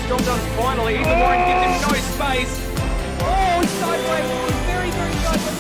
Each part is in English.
Strongdon's finally. Ethan Warren gives him no space. Oh, sideways. Very, very sideways.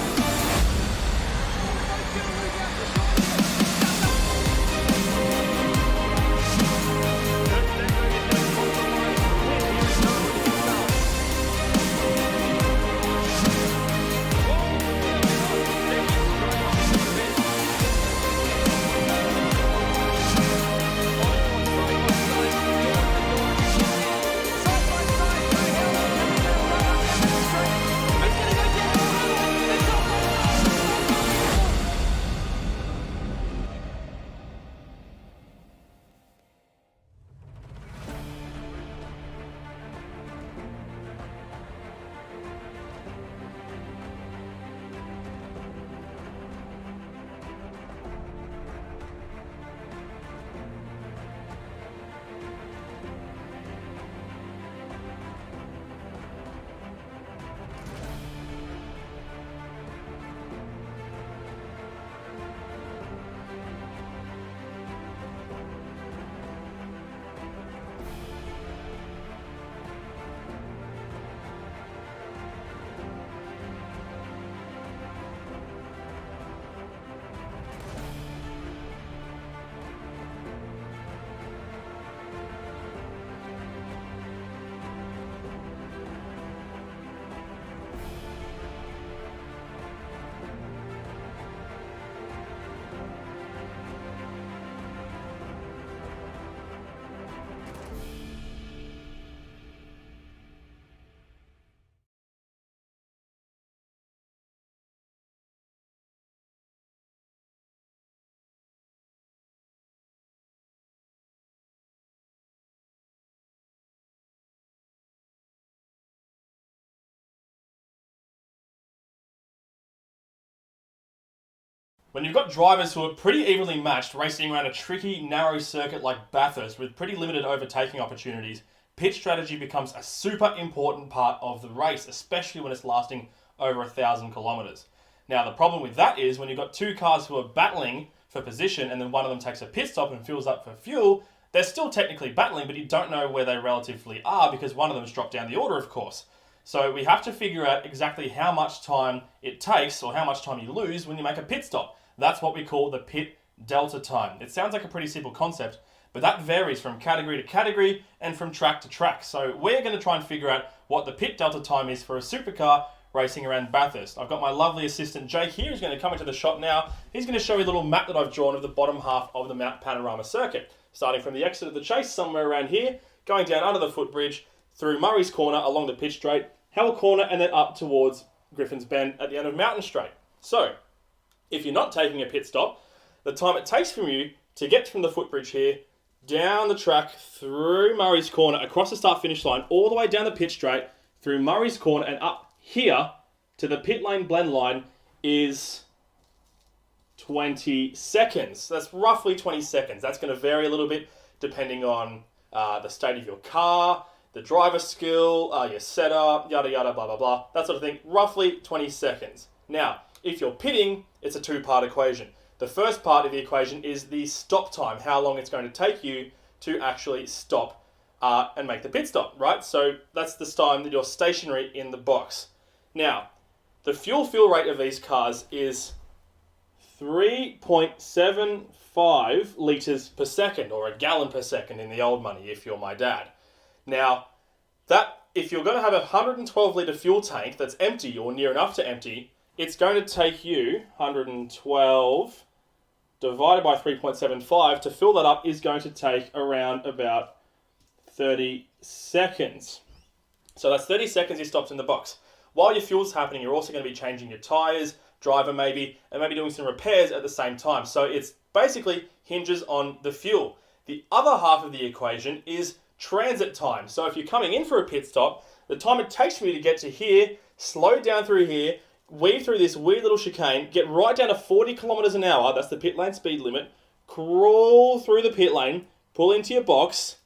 When you've got drivers who are pretty evenly matched racing around a tricky, narrow circuit like Bathurst with pretty limited overtaking opportunities, pit strategy becomes a super important part of the race, especially when it's lasting over 1,000 kilometres. Now, the problem with that is when you've got two cars who are battling for position and then one of them takes a pit stop and fills up for fuel, they're still technically battling, but you don't know where they relatively are because one of them's dropped down the order, of course. So we have to figure out exactly how much time it takes or how much time you lose when you make a pit stop. That's what we call the pit delta time. It sounds like a pretty simple concept, but that varies from category to category and from track to track. So we're going to try and figure out what the pit delta time is for a supercar racing around Bathurst. I've got my lovely assistant Jake here who's going to come into the shot now. He's going to show you a little map that I've drawn of the bottom half of the Mount Panorama circuit, starting from the exit of the chase somewhere around here, going down under the footbridge, through Murray's Corner along the pit straight, Hell Corner, and then up towards Griffin's Bend at the end of Mountain Straight. So, if you're not taking a pit stop, the time it takes from you to get from the footbridge here, down the track, through Murray's Corner, across the start-finish line, all the way down the pit straight, through Murray's Corner, and up here to the pit lane blend line is 20 seconds. That's roughly 20 seconds. That's going to vary a little bit depending on the state of your car, the driver skill, your setup, yada yada, blah blah blah, that sort of thing. Roughly 20 seconds. Now, if you're pitting, it's a two-part equation. The first part of the equation is the stop time, how long it's going to take you to actually stop and make the pit stop, right? So that's the time that you're stationary in the box. Now, the fuel fill rate of these cars is 3.75 litres per second, or a gallon per second in the old money, if you're my dad. Now, that if you're going to have a 112 litre fuel tank that's empty or near enough to empty, it's going to take you 112 divided by 3.75 to fill that up is going to take around about 30 seconds. So that's 30 seconds you stopped in the box. While your fuel's happening, you're also going to be changing your tyres, driver maybe, and maybe doing some repairs at the same time. So it's basically hinges on the fuel. The other half of the equation is transit time. So if you're coming in for a pit stop, the time it takes for you to get to here, slow down through here, weave through this weird little chicane, get right down to 40 kilometers an hour, that's the pit lane speed limit, crawl through the pit lane, pull into your box,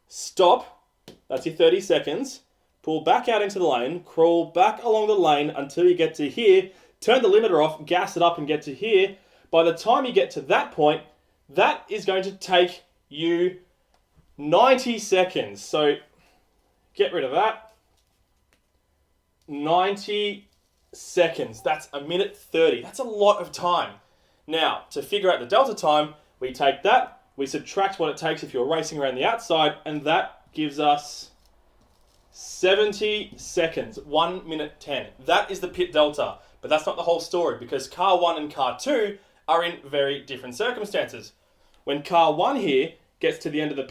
stop, that's your 30 seconds, pull back out into the lane, crawl back along the lane until you get to here, turn the limiter off, gas it up and get to here. By the time you get to that point, that is going to take you 90 seconds. So Get rid of that. 90 seconds. That's a minute 30. That's a lot of time. Now, to figure out the delta time, we take that, we subtract what it takes if you're racing around the outside, and that gives us 70 seconds, 1 minute 10. That is the pit delta, but that's not the whole story because car 1 and car 2 are in very different circumstances. When car 1 here gets to the end of the